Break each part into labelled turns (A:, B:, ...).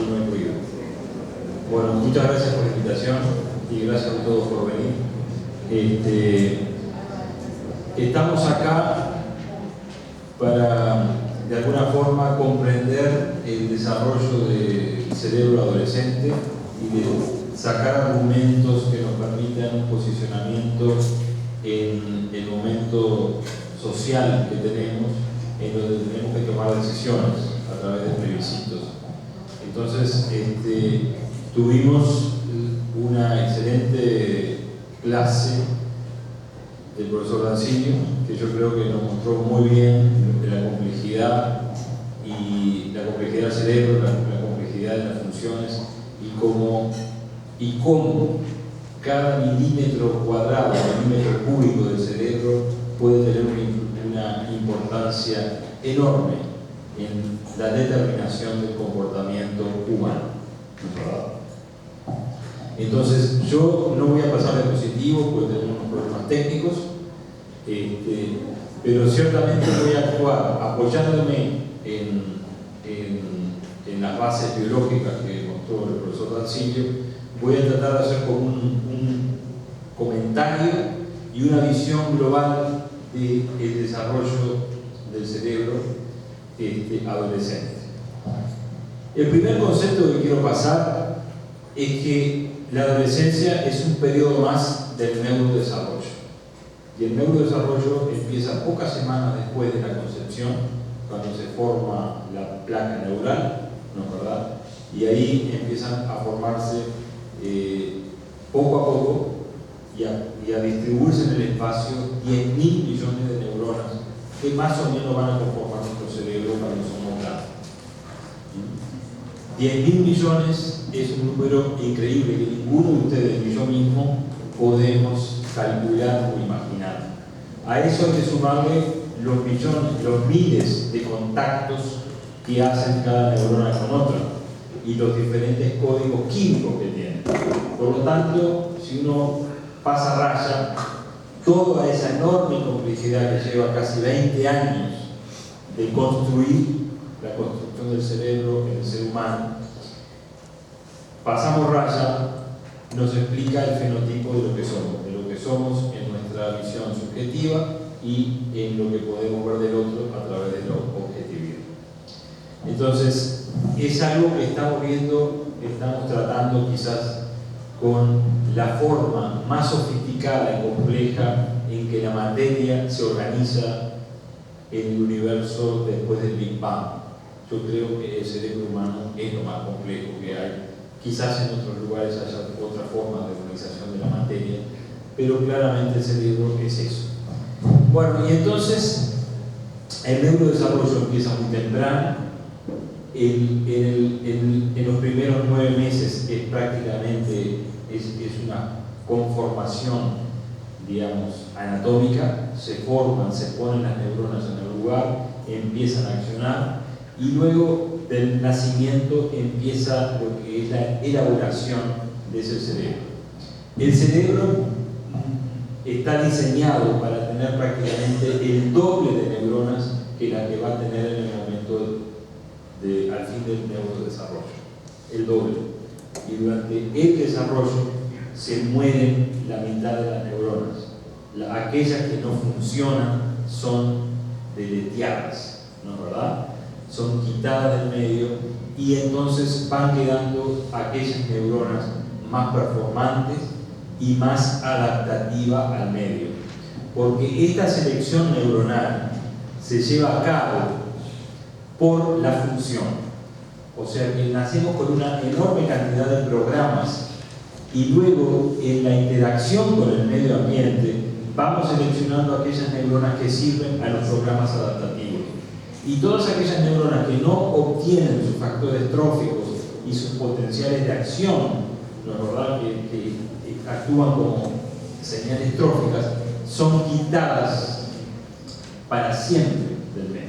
A: y no hay ruido. Bueno, muchas gracias por la invitación y gracias a todos por venir. Estamos acá para, de alguna forma, comprender el desarrollo del cerebro adolescente y de sacar argumentos que nos permitan un posicionamiento en el momento social que tenemos, en donde tenemos que tomar decisiones a través de plebiscitos. Entonces, tuvimos una excelente clase del profesor Dancilio, que yo creo que nos mostró muy bien la complejidad del cerebro, la complejidad de las funciones y cómo cada milímetro cuadrado, milímetro cúbico del cerebro puede tener una importancia enorme en la determinación del comportamiento humano. Entonces, yo no voy a pasar de positivo porque tenemos unos problemas técnicos, pero ciertamente voy a actuar apoyándome en las bases biológicas que mostró el profesor Dancilio. Voy a tratar de hacer como un comentario y una visión global del desarrollo del cerebro adolescente. El primer concepto que quiero pasar es que la adolescencia es un periodo más del neurodesarrollo. Y el neurodesarrollo empieza pocas semanas después de la concepción, cuando se forma la placa neural, ¿no es verdad? Y ahí empiezan a formarse poco a poco y a distribuirse en el espacio 10.000 millones de neuronas que más o menos van a conformar nuestro cerebro cuando somos grandes. 10.000 millones es un número increíble que ninguno de ustedes ni yo mismo podemos calcular o imaginar. A eso hay que sumarle los millones, los miles de contactos que hacen cada neurona con otra y los diferentes códigos químicos que tienen. Por lo tanto, si uno pasa raya, toda esa enorme complejidad que lleva casi 20 años de construir la construcción del cerebro en el ser humano, pasamos raya, nos explica el fenotipo de lo que somos en nuestra visión subjetiva y en lo que podemos ver del otro a través de la objetividad. Entonces, es algo que estamos viendo, estamos tratando quizás con la forma más sofisticada y compleja en que la materia se organiza en el universo después del Big Bang. Yo creo que el cerebro humano es lo más complejo que hay. Quizás en otros lugares haya otra forma de organización de la materia, pero claramente el cerebro es eso. Bueno, y entonces el neurodesarrollo empieza muy temprano. En los primeros 9 meses es prácticamente una conformación, digamos, anatómica. Se forman, se ponen las neuronas en el lugar, empiezan a accionar y luego del nacimiento empieza lo que es la elaboración de ese cerebro. El cerebro está diseñado para tener prácticamente el doble de neuronas que la que va a tener en el momento al fin del neurodesarrollo, el doble. Y durante el desarrollo se mueren la mitad de las neuronas. Aquellas que no funcionan son deleteadas, ¿no es verdad? Son quitadas del medio y entonces van quedando aquellas neuronas más performantes y más adaptativas al medio. Porque esta selección neuronal se lleva a cabo por la función. O sea que nacemos con una enorme cantidad de programas y luego en la interacción con el medio ambiente vamos seleccionando aquellas neuronas que sirven a los programas adaptativos. Y todas aquellas neuronas que no obtienen sus factores tróficos y sus potenciales de acción, ¿no es verdad?, que actúan como señales tróficas, son quitadas para siempre del medio.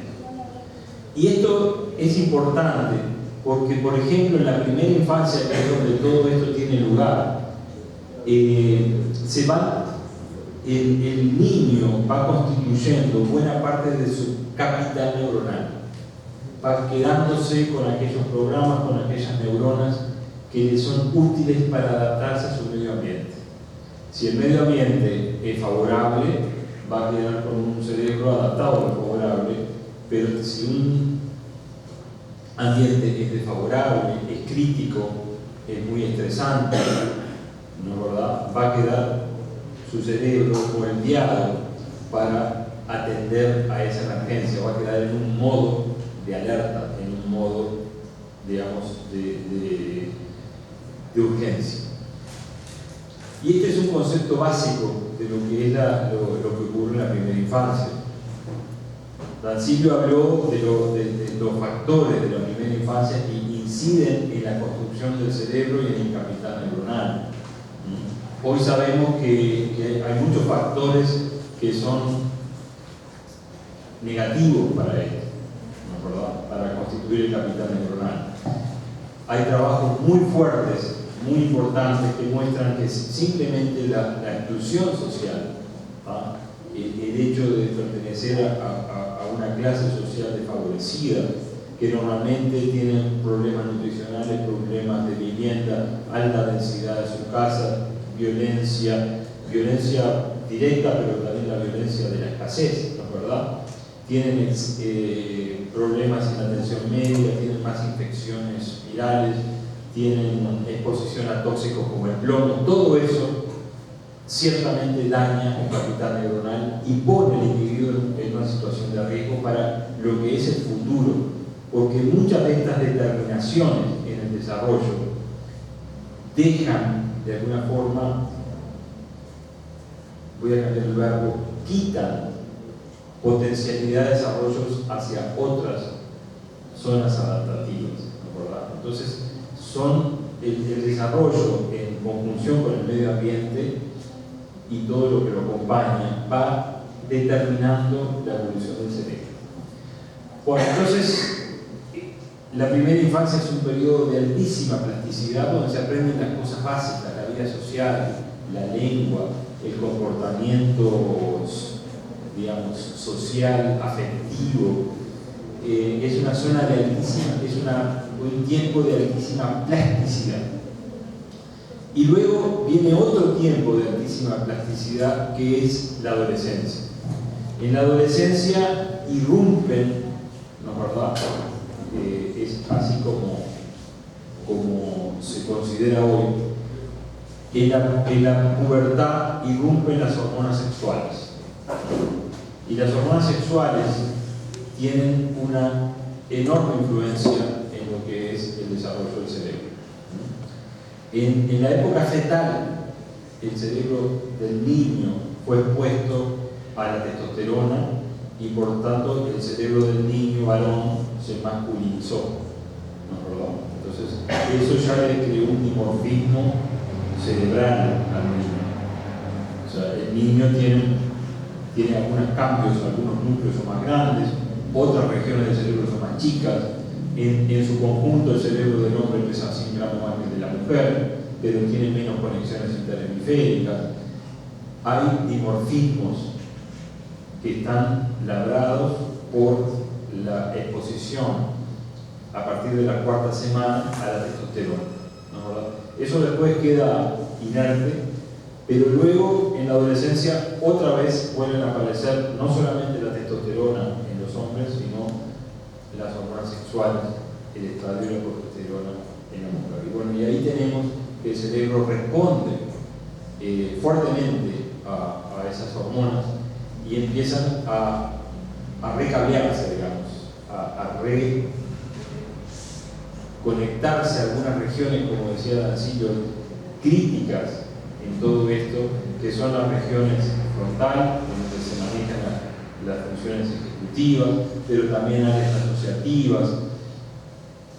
A: Y esto es importante porque, por ejemplo, en la primera infancia, que es donde todo esto tiene lugar, el niño va constituyendo buena parte de su capital neuronal. va quedándose con aquellos programas, con aquellas neuronas que le son útiles para adaptarse a su medio ambiente. Si el medio ambiente es favorable, va a quedar con un cerebro adaptado a lo favorable, pero si un ambiente es desfavorable, es crítico, es muy estresante, ¿no es verdad?, va a quedar su cerebro moldeado para atender a esa emergencia, va a quedar en un modo de alerta, en un modo, digamos, de urgencia. Y este es un concepto básico de lo que es lo que ocurre en la primera infancia. Dancillo habló de los factores de la primera infancia que inciden en la construcción del cerebro y en el capital neuronal. Hoy sabemos que hay muchos factores que son negativos para esto, ¿no es verdad?, para constituir el capital neuronal. Hay trabajos muy fuertes, muy importantes, que muestran que simplemente la exclusión social, ¿ah?, el hecho de pertenecer a una clase social desfavorecida, que normalmente tienen problemas nutricionales, problemas de vivienda, alta densidad de su casa, violencia directa, pero también la violencia de la escasez, ¿no es verdad? Tienen problemas en la atención médica, tienen más infecciones virales, tienen exposición a tóxicos como el plomo. Todo eso ciertamente daña el capital neuronal y pone al individuo en una situación de riesgo para lo que es el futuro, porque muchas de estas determinaciones en el desarrollo dejan, de alguna forma, voy a cambiar el verbo, quitan potencialidad de desarrollos hacia otras zonas adaptativas, ¿no es verdad? Entonces, son el desarrollo en conjunción con el medio ambiente y todo lo que lo acompaña va determinando la evolución del cerebro. Bueno, entonces, la primera infancia es un periodo de altísima plasticidad donde se aprenden las cosas básicas, la vida social, la lengua, el comportamiento, digamos, social, afectivo. Es una zona de altísima, un tiempo de altísima plasticidad. Y luego viene otro tiempo de altísima plasticidad que es la adolescencia. En la adolescencia irrumpen, ¿no es verdad?, es así como se considera hoy, en la pubertad irrumpen las hormonas sexuales. Y las hormonas sexuales tienen una enorme influencia en lo que es el desarrollo del cerebro. En la época fetal, el cerebro del niño fue expuesto a la testosterona y por lo tanto el cerebro del niño varón se masculinizó, ¿no es verdad? Entonces eso ya le creó un dimorfismo cerebral al niño. O sea, el niño tiene algunos cambios, algunos núcleos son más grandes, otras regiones del cerebro son más chicas. En su conjunto el cerebro del hombre pesa 100 gramos más que el de la mujer, pero tiene menos conexiones interhemisféricas. Hay dimorfismos que están labrados por la exposición a partir de la cuarta semana a la testosterona, ¿no es verdad? Eso después queda inerte, pero luego en la adolescencia otra vez vuelven a aparecer no solamente la testosterona en los hombres, sino las hormonas sexuales, el estradiol y la progesterona en la mujer. Y bueno, y ahí tenemos que el cerebro responde fuertemente a esas hormonas y empiezan a recablearse, digamos, a reconectarse a algunas regiones, como decía Dancillo, críticas en todo esto, que son las regiones frontal, donde se manejan las funciones ejecutivas, pero también áreas asociativas,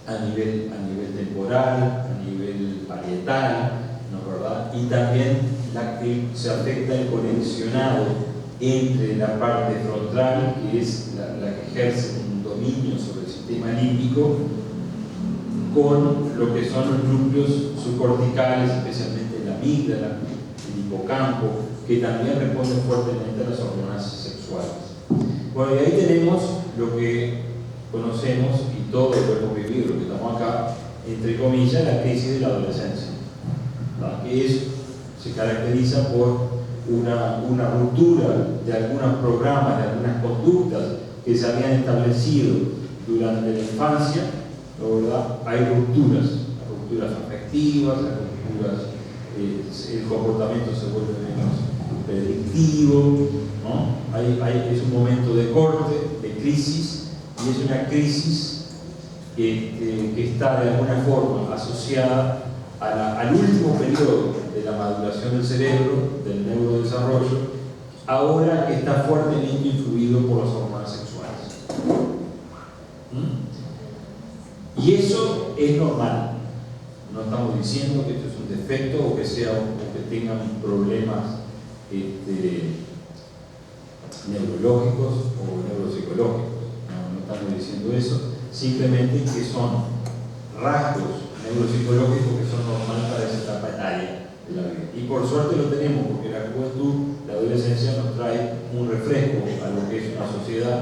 A: a nivel temporal, a nivel parietal, ¿no es verdad? Y también la que se afecta el conexionado entre la parte frontal, que es la que ejerce un dominio sobre el sistema límbico, con lo que son los núcleos subcorticales, especialmente la amígdala, el hipocampo, que también responden fuertemente a las hormonas sexuales. Bueno, y ahí tenemos lo que conocemos y todos lo hemos vivido, que estamos acá, entre comillas, la crisis de la adolescencia, ¿verdad? Que se caracteriza por una ruptura de algunos programas, de algunas conductas que se habían establecido durante la infancia, ¿no? ¿Verdad? Hay rupturas afectivas, hay rupturas, el comportamiento se vuelve menos predictivo, ¿no? Es un momento de corte, de crisis, y es una crisis que está de alguna forma asociada al último periodo de la maduración del cerebro, del neurodesarrollo, ahora que está fuertemente influido por las hormonas sexuales. Y eso es normal. No estamos diciendo que esto es un defecto o que tengan problemas neurológicos o neuropsicológicos. No estamos diciendo eso. Simplemente que son rasgos neuropsicológicos que son normales para esa etapa etaria de la vida. Y por suerte lo tenemos, porque la juventud, la adolescencia nos trae un refresco a lo que es una sociedad,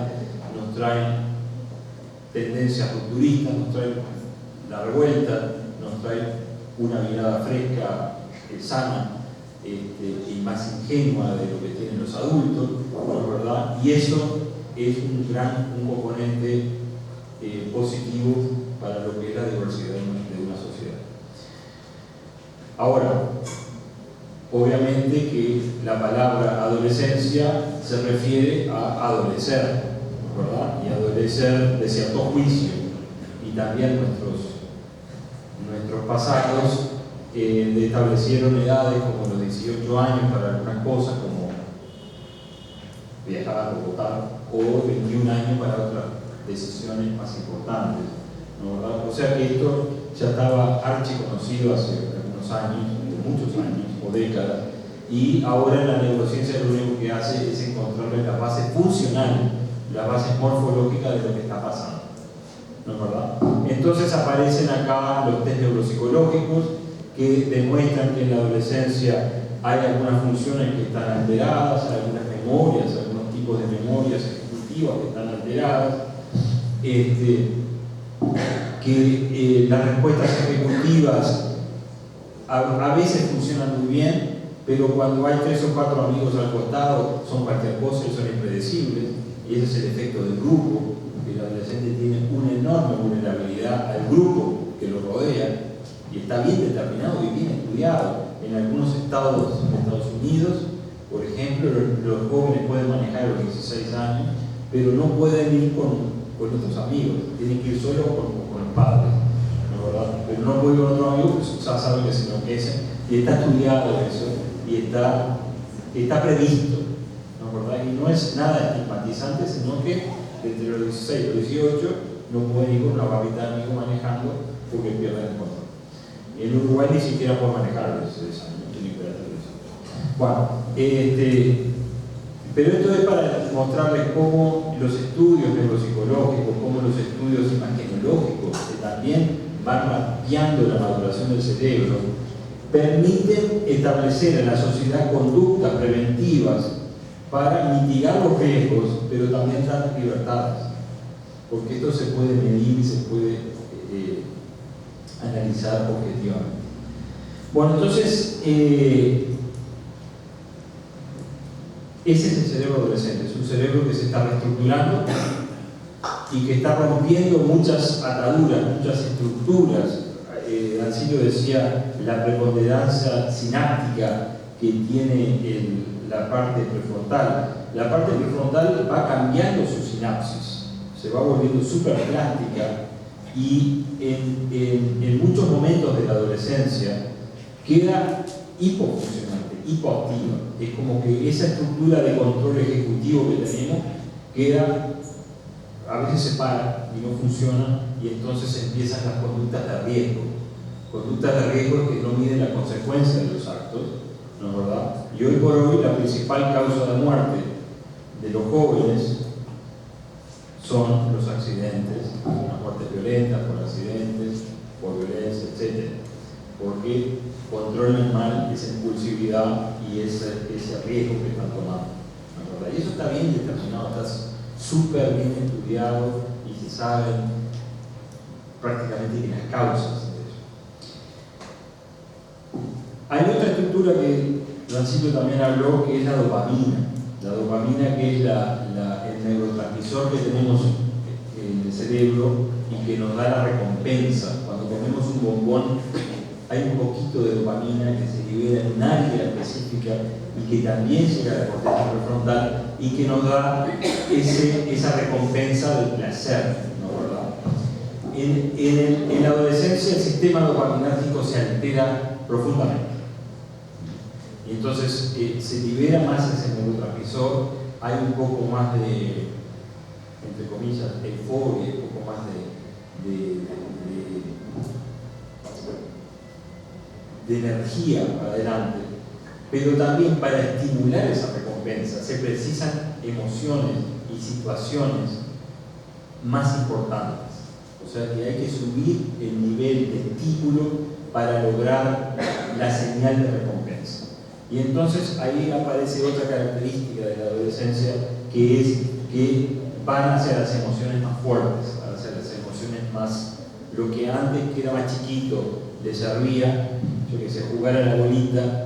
A: nos trae tendencias rupturistas, nos trae la revuelta, nos trae una mirada fresca, sana y más ingenua de lo que tienen los adultos, ¿no? ¿Verdad? Y eso es un componente positivo para lo que es la diversidad de una sociedad. Ahora, obviamente que la palabra adolescencia se refiere a adolecer, ¿verdad? Y adolecer de cierto juicio, y también nuestros pasados establecieron edades como los 18 años para algunas cosas, como viajar o votar, o 21 años para otras decisiones más importantes, ¿no? ¿Verdad? O sea que esto ya estaba archiconocido hace algunos años, muchos años o décadas, y ahora la neurociencia lo único que hace es encontrarle la base funcional, la base morfológica de lo que está pasando, ¿no es verdad? Entonces aparecen acá los test neuropsicológicos que demuestran que en la adolescencia hay algunas funciones que están alteradas, hay algunas memorias, algunos tipos de memorias ejecutivas que están alteradas, que las respuestas ejecutivas a veces funcionan muy bien, pero cuando hay 3 o 4 amigos al costado son cualquier cosa y son impredecibles, y ese es el efecto del grupo, que el adolescente tiene una enorme vulnerabilidad al grupo que lo rodea, y está bien determinado y bien estudiado. En algunos estados de Estados Unidos, por ejemplo, los jóvenes pueden manejar a los 16 años, pero no pueden ir con otros amigos, tienen que ir solo con los padres, ¿no? ¿Verdad? Pero no puede ir con otros amigos, pues ya saben que se enloquecen, y está estudiado eso, y está previsto, ¿no? ¿Verdad? Y no es nada estigmatizante, sino que entre los 16 y los 18 no pueden ir con una babita de amigos manejando porque pierden el control. En Uruguay ni siquiera puede manejar a los 16 años, no tiene que ver eso. Bueno, pero esto es para mostrarles cómo los estudios neuropsicológicos, cómo los estudios imagenológicos, que también van mapeando la maduración del cerebro, permiten establecer en la sociedad conductas preventivas para mitigar los riesgos, pero también dar libertades, porque esto se puede medir y se puede analizar objetivamente. Bueno, entonces, ese es el cerebro adolescente, es un cerebro que se está reestructurando y que está rompiendo muchas ataduras, muchas estructuras. Dancillo decía la preponderancia sináptica que tiene la parte prefrontal. La parte prefrontal va cambiando su sinapsis, se va volviendo superplástica, y en muchos momentos de la adolescencia queda hipofuncionante, hipoactiva. Es como que esa estructura de control ejecutivo que tenemos queda, a veces se para y no funciona, y entonces empiezan las conductas de riesgo. Conductas de riesgo es que no miden la consecuencia de los actos, ¿no es verdad? Y hoy por hoy la principal causa de muerte de los jóvenes son los accidentes, las muertes violentas por accidentes, por violencia, etc. Porque controlan mal esa impulsividad y ese riesgo que están tomando, ¿no es verdad? Y eso está bien determinado, está súper bien estudiado y se saben prácticamente que las causas de eso. Hay otra estructura que Rancilio también habló, que es la dopamina. La dopamina, que es el neurotransmisor que tenemos en el cerebro y que nos da la recompensa. Cuando comemos un bombón, hay un poquito de dopamina que se libera en un área específica y que también llega a la corteza prefrontal y que nos da esa recompensa del placer, ¿no? ¿Verdad? En la adolescencia el sistema dopaminérgico se altera profundamente. Y entonces se libera más ese neurotransmisor, hay un poco más de, entre comillas, euforia, un poco más de energía para adelante. Pero también para estimular esa recompensa se precisan emociones y situaciones más importantes. O sea que hay que subir el nivel de estímulo para lograr la señal de recompensa. Y entonces ahí aparece otra característica de la adolescencia, que es que van hacia las emociones más fuertes, hacia las emociones más, lo que antes, que era más chiquito, le servía, yo que sé, jugar a la bolita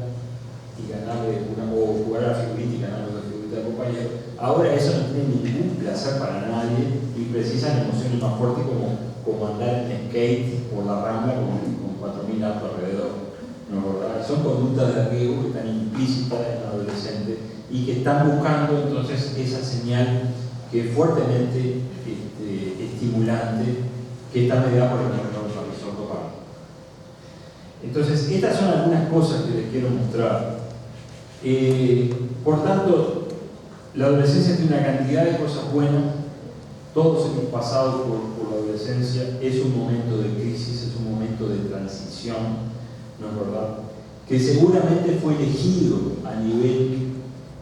A: y ganarle o jugar a la figurita y ganarle la figurita del compañero. Ahora eso no tiene ningún placer para nadie y precisan emociones más fuertes como andar en skate por la Rambla con 4.000 autos alrededor. ¿No, verdad? Son conductas de riesgo que están implícitas en el adolescente y que están buscando entonces esa señal que es fuertemente estimulante, que está mediada por el neurotransmisor dopamina. Entonces, estas son algunas cosas que les quiero mostrar. Por tanto, la adolescencia tiene una cantidad de cosas buenas. Todos hemos pasado por la adolescencia. Es un momento de crisis, es un momento de transición, ¿no es verdad? Que seguramente fue elegido a nivel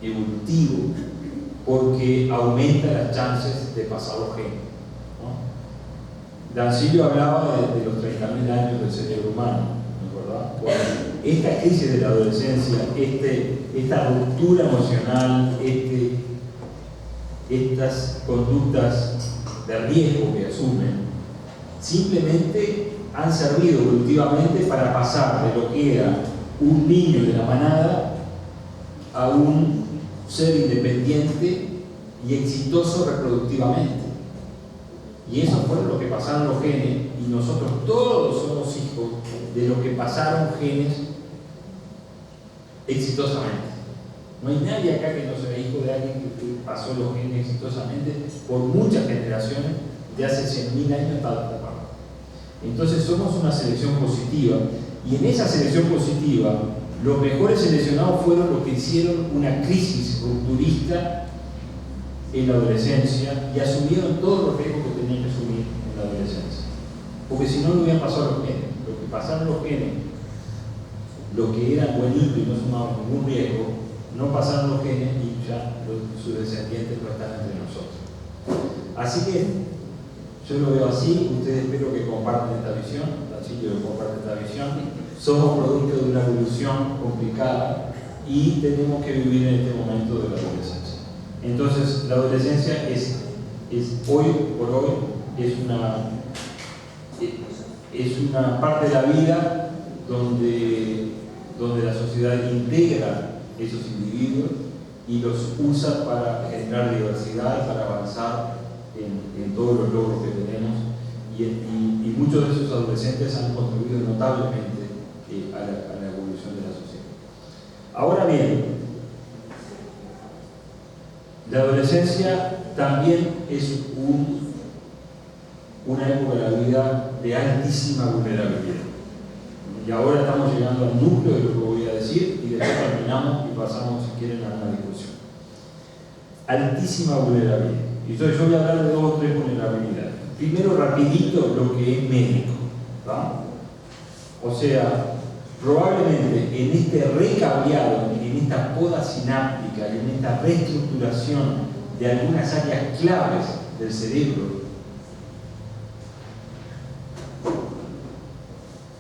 A: evolutivo porque aumenta las chances de pasar los genes, ¿no? Rancilio hablaba de los 30.000 años del cerebro humano, ¿no es verdad? Bueno, esta crisis de la adolescencia, esta ruptura emocional, estas conductas de riesgo que asumen, simplemente han servido evolutivamente para pasar de lo que era un niño de la manada a un ser independiente y exitoso reproductivamente. Y eso fue lo que pasaron los genes, y nosotros todos somos hijos de lo que pasaron genes exitosamente. No hay nadie acá que no sea hijo de alguien que pasó los genes exitosamente por muchas generaciones, de hace 100.000 años hasta la parte. Entonces somos una selección positiva, y en esa selección positiva los mejores seleccionados fueron los que hicieron una crisis rupturista en la adolescencia y asumieron todos los riesgos que tenían que asumir en la adolescencia. Porque si no, no hubieran pasado los genes. Lo que pasaron los genes, los que eran buenitos y no sumaban ningún riesgo, no pasaron los genes y ya sus descendientes no están entre nosotros. Así que yo lo veo así, ustedes espero que compartan esta visión, Rancilio que comparte esta visión. Somos producto de una evolución complicada y tenemos que vivir en este momento de la adolescencia. Entonces, la adolescencia es hoy por hoy, es una parte de la vida donde la sociedad integra esos individuos y los usa para generar diversidad, para avanzar en todos los logros que tenemos, y muchos de esos adolescentes han contribuido notablemente a la evolución de la sociedad. Ahora bien, la adolescencia también es una época de la vida de altísima vulnerabilidad. Y ahora estamos llegando al núcleo de lo que voy a decir, y después terminamos y pasamos, si quieren, a una discusión. Altísima vulnerabilidad. Y entonces yo voy a hablar de 2 o 3 vulnerabilidades. Primero, rapidito, lo que es médico, ¿tá? O sea, probablemente en este recableado, en esta poda sináptica y en esta reestructuración de algunas áreas claves del cerebro,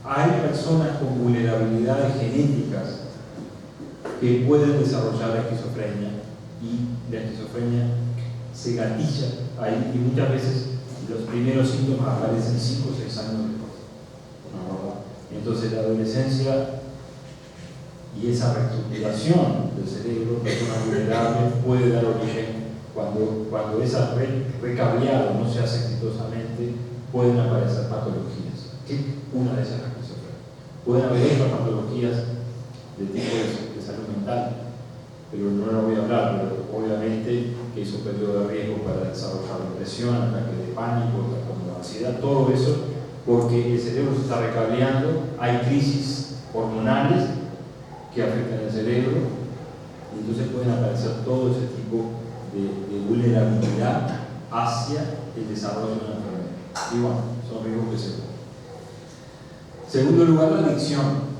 A: hay personas con vulnerabilidades genéticas que pueden desarrollar la esquizofrenia, y la esquizofrenia se gatilla ahí, y muchas veces los primeros síntomas aparecen 5 o 6 años después. ¿No? Entonces la adolescencia y esa reestructuración del cerebro, personas vulnerables, puede dar origen, cuando esa recableado no se hace exitosamente, pueden aparecer patologías. Una de esas es la esquizofrenia. Pueden haber otras patologías de tipo de salud mental, pero no lo voy a hablar, pero obviamente que es un periodo de riesgo para desarrollar depresión, ataques de pánico, trastorno de ansiedad, todo eso, porque el cerebro se está recableando, hay crisis hormonales que afectan el cerebro, y entonces pueden aparecer todo ese tipo de vulnerabilidad hacia el desarrollo de una enfermedad. Y bueno, son riesgos que se ponen. Segundo lugar, la adicción.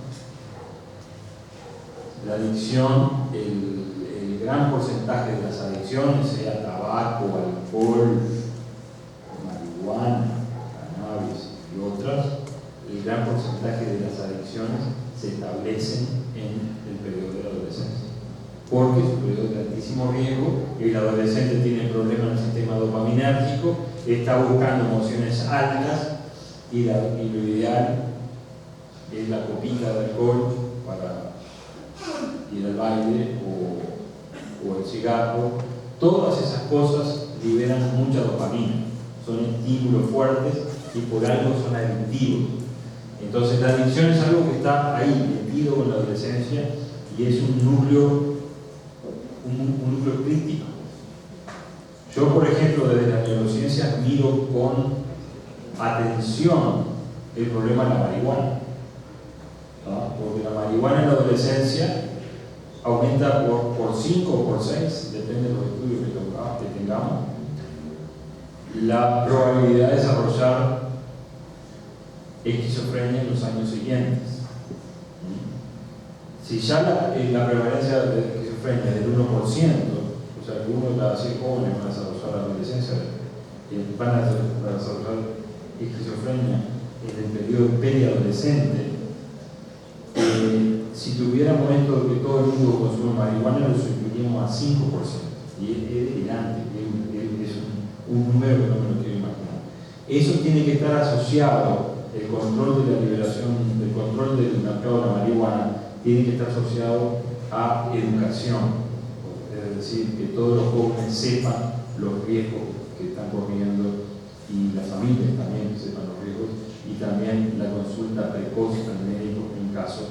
A: La adicción, el gran porcentaje de las adicciones, sea tabaco, alcohol, marihuana, cannabis y otras, el gran porcentaje de las adicciones se establecen en el periodo de la adolescencia, porque es un periodo de altísimo riesgo. El adolescente tiene problemas en el sistema dopaminérgico, está buscando emociones altas, y lo ideal es la copita de alcohol para ir al baile o el cigarro. Todas esas cosas liberan mucha dopamina, son estímulos fuertes y por algo son adictivos. Entonces la adicción es algo que está ahí, metido con la adolescencia, y es un núcleo crítico. Yo, por ejemplo, desde las neurociencias miro con atención el problema de la marihuana, ¿no? Porque la marihuana en la adolescencia aumenta por 5 o por 6, depende de los estudios que tengamos, la probabilidad de desarrollar esquizofrenia en los años siguientes. Si ya la prevalencia de esquizofrenia es del 1%, o sea que uno de cada 100 jóvenes van a desarrollar la adolescencia, van a desarrollar esquizofrenia en el periodo periadolescente. Si tuviéramos esto de que todo el mundo consume marihuana, lo subiríamos a 5%, y es delirante, es un número que no me lo quiero imaginar. Eso tiene que estar asociado, el control de la liberación, el control del mercado de la marihuana, tiene que estar asociado a educación, es decir, que todos los jóvenes sepan los riesgos que están corriendo, y las familias también sepan los riesgos, y también la consulta precoz al médico en caso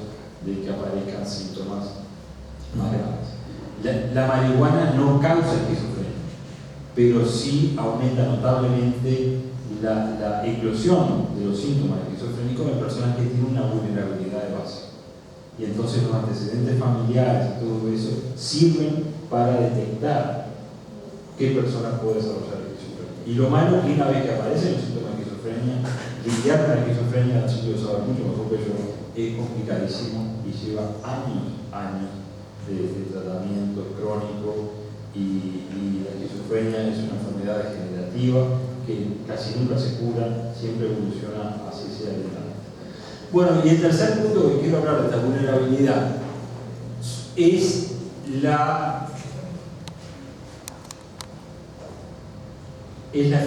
A: de que aparezcan síntomas más graves. La marihuana no causa esquizofrenia, pero sí aumenta notablemente la eclosión de los síntomas esquizofrénicos en personas que tienen una vulnerabilidad de base. Y entonces los antecedentes familiares y todo eso sirven para detectar qué persona puede desarrollar esquizofrenia. Y lo malo es que una vez que aparecen los síntomas de esquizofrenia, lidiar con la esquizofrenia, el sitio de saber mucho mejor que yo, es complicadísimo y lleva años de tratamiento crónico, y la esquizofrenia es una enfermedad degenerativa que casi nunca se cura, siempre evoluciona hacia adelante. Bueno, y el tercer punto que quiero hablar de esta vulnerabilidad es la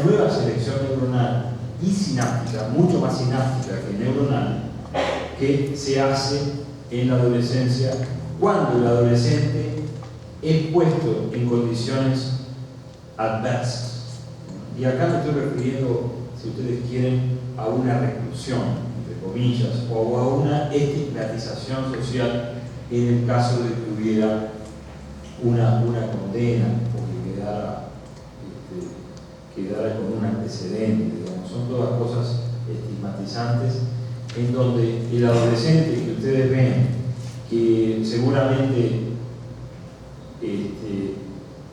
A: nueva selección neuronal y sináptica, mucho más sináptica que neuronal, que se hace en la adolescencia cuando el adolescente es puesto en condiciones adversas. Y acá me estoy refiriendo, si ustedes quieren, a una reclusión, entre comillas, o a una estigmatización social en el caso de que hubiera una condena o que quedara con un antecedente, digamos. Son todas cosas estigmatizantes en donde el adolescente que ustedes ven, que seguramente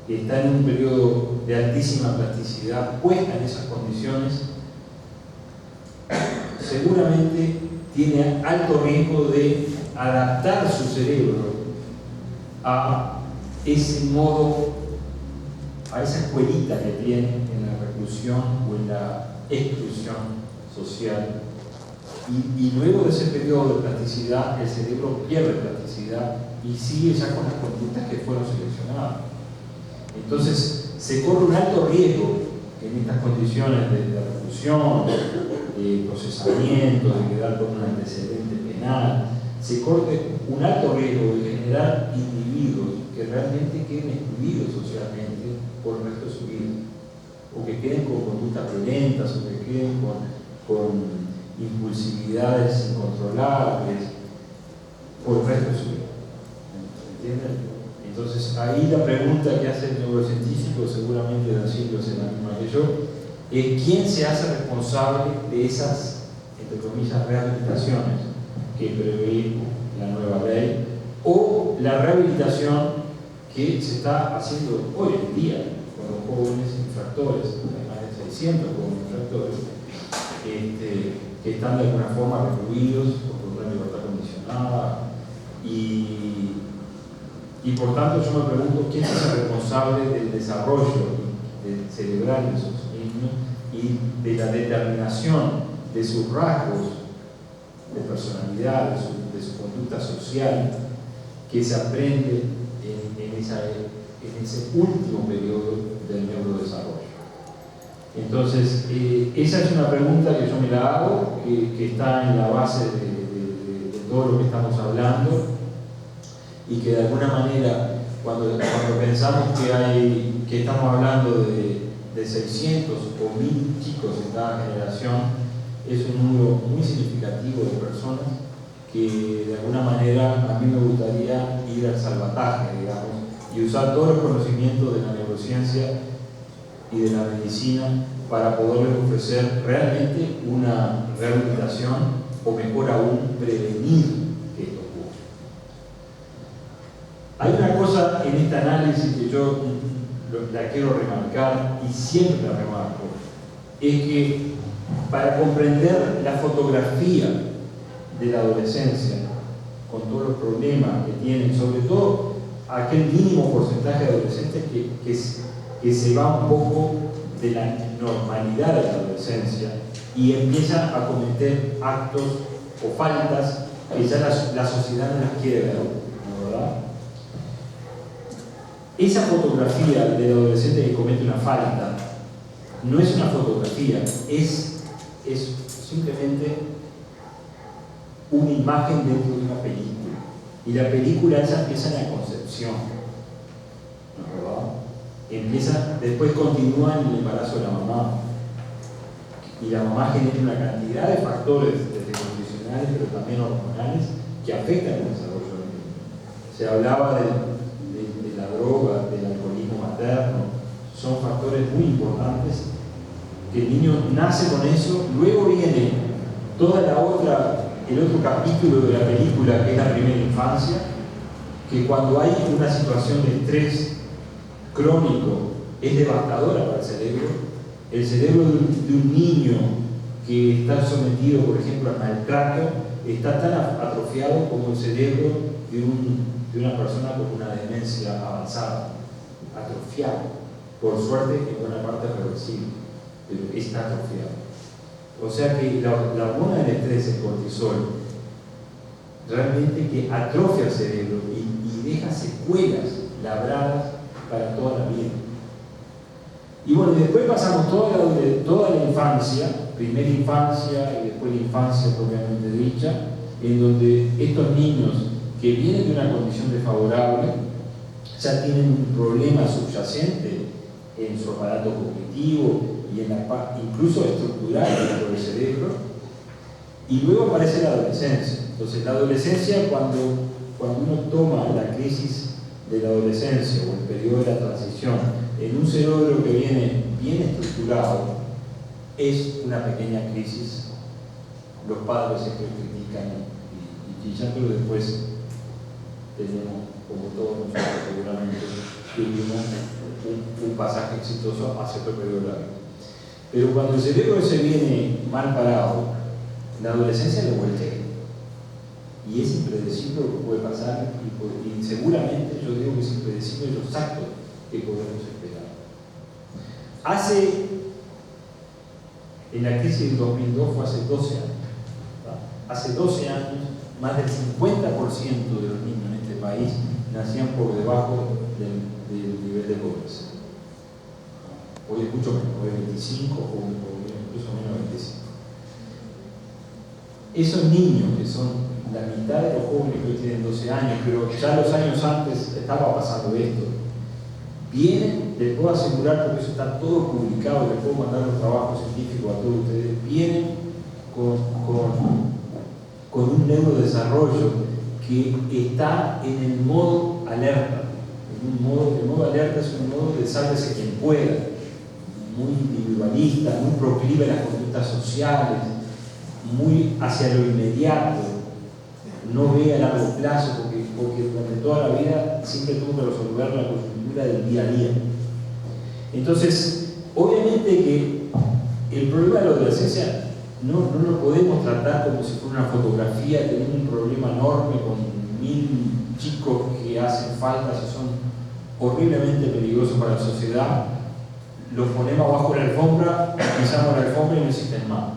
A: está en un periodo de altísima plasticidad, puesta en esas condiciones, seguramente tiene alto riesgo de adaptar su cerebro a ese modo, a esa escuelita que tiene en la reclusión o en la exclusión social. Y luego de ese periodo de plasticidad, el cerebro pierde plasticidad y sigue ya con las conductas que fueron seleccionadas. Entonces, se corre un alto riesgo en estas condiciones de reclusión, de procesamiento, de quedar con un antecedente penal, se corre un alto riesgo de generar individuos que realmente queden excluidos socialmente por el resto de su vida, o que queden con conductas violentas, o que queden con impulsividades incontrolables por el resto de su vida. ¿Entienden? Entonces, ahí la pregunta que hace el neurocientífico, seguramente Dancillo es la misma que yo, es quién se hace responsable de esas, entre comillas, rehabilitaciones que prevé la nueva ley, o la rehabilitación que se está haciendo hoy en día con los jóvenes infractores, hay más de 600 jóvenes infractores, que están de alguna forma recluidos por una libertad condicionada, y por tanto yo me pregunto quién es el responsable del desarrollo cerebral de esos niños y de la determinación de sus rasgos de personalidad, de su conducta social, que se aprende en ese último periodo del neurodesarrollo. Entonces, esa es una pregunta que yo me la hago, que está en la base de todo lo que estamos hablando, y que de alguna manera, cuando pensamos que estamos hablando de 600 o 1000 chicos en cada generación, es un número muy significativo de personas que de alguna manera a mí me gustaría ir al salvataje, digamos, y usar todos los conocimientos de la neurociencia y de la medicina para poderles ofrecer realmente una rehabilitación, o mejor aún, prevenir que esto ocurra. Hay una cosa en este análisis que yo la quiero remarcar, y siempre la remarco, es que para comprender la fotografía de la adolescencia, con todos los problemas que tienen, sobre todo aquel mínimo porcentaje de adolescentes que se va un poco de la normalidad de la adolescencia y empieza a cometer actos o faltas que ya la sociedad no las quiere ver, ¿no, verdad? Esa fotografía del adolescente que comete una falta no es una fotografía, es simplemente una imagen dentro de una película, y la película esa empieza en la concepción, ¿no, verdad? Después continúa en el embarazo de la mamá, y la mamá genera una cantidad de factores desde condicionales pero también hormonales que afectan el desarrollo del niño. Se hablaba de la droga, del alcoholismo materno, son factores muy importantes, que el niño nace con eso. Luego viene el otro capítulo de la película, que es la primera infancia, que cuando hay una situación de estrés crónico es devastadora para el cerebro. El cerebro de un niño que está sometido, por ejemplo, al maltrato, está tan atrofiado como el cerebro de una persona con una demencia avanzada, atrofiado. Por suerte, en buena parte es reversible, pero está atrofiado. O sea que la hormona del estrés, el cortisol, realmente que atrofia el cerebro y deja secuelas labradas para toda la vida. Y bueno, después pasamos toda la infancia, primera infancia y después la infancia propiamente dicha, en donde estos niños que vienen de una condición desfavorable ya tienen un problema subyacente en su aparato cognitivo y en incluso estructural dentro del cerebro, y luego aparece la adolescencia. Entonces la adolescencia, cuando uno toma la crisis de la adolescencia o el periodo de la transición en un cerebro que viene bien estructurado, es una pequeña crisis. Los padres siempre critican y chillan, pero después tenemos, como todos nosotros seguramente, tuvimos un pasaje exitoso hacia otro periodo de la vida. Pero cuando el cerebro se viene mal parado, la adolescencia lo voltea. Y es impredecible lo que puede pasar, y seguramente yo digo que es impredecible los actos que podemos esperar. En la crisis del 2002 fue hace 12 años. Hace 12 años, más del 50% de los niños en este país nacían por debajo del nivel de pobreza. Hoy es mucho menos, hoy es 25 o incluso menos 25. Esos niños, que son la mitad de los jóvenes que hoy tienen 12 años, pero ya los años antes estaba pasando esto, vienen, les puedo asegurar, porque eso está todo publicado, les puedo mandar los trabajos científicos a todos ustedes, vienen con un neurodesarrollo que está en el modo alerta. El modo alerta es un modo de sálvese quien pueda, muy individualista, muy proclive a las conductas sociales, muy hacia lo inmediato, no ve a largo plazo, porque durante toda la vida siempre tuvo que resolver la coyuntura del día a día. Entonces, obviamente que el problema de la adolescencia no lo podemos tratar como si fuera una fotografía, teniendo un problema enorme con 1000 chicos que hacen faltas y son horriblemente peligrosos para la sociedad. Los ponemos abajo de la alfombra, pisamos la alfombra y no existen más.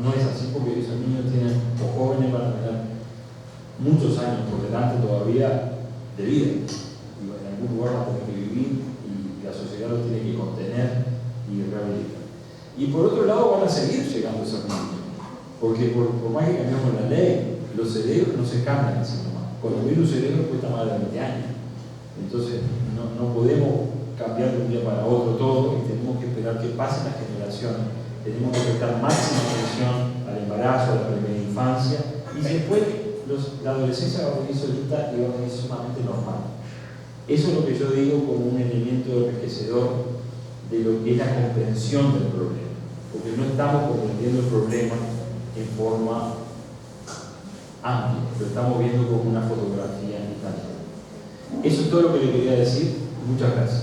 A: No es así, porque esos niños tienen, o jóvenes, van a tener muchos años por delante todavía de vida. Y en algún lugar van a tener que vivir y la sociedad los tiene que contener y rehabilitar. Y por otro lado van a seguir llegando esos niños, porque por más que cambiamos la ley, los cerebros no se cambian así nomás. Cuando viene un cerebro cuesta más de 20 años. Entonces no podemos cambiar de un día para otro todo, y tenemos que esperar que pasen las generaciones. Tenemos que prestar máxima atención al embarazo, a la primera infancia, y después la adolescencia va a venir solita y va a venir sumamente normal. Eso es lo que yo digo como un elemento enriquecedor de lo que es la comprensión del problema, porque no estamos comprendiendo el problema en forma amplia, lo estamos viendo como una fotografía instantánea. Eso es todo lo que le quería decir. Muchas gracias.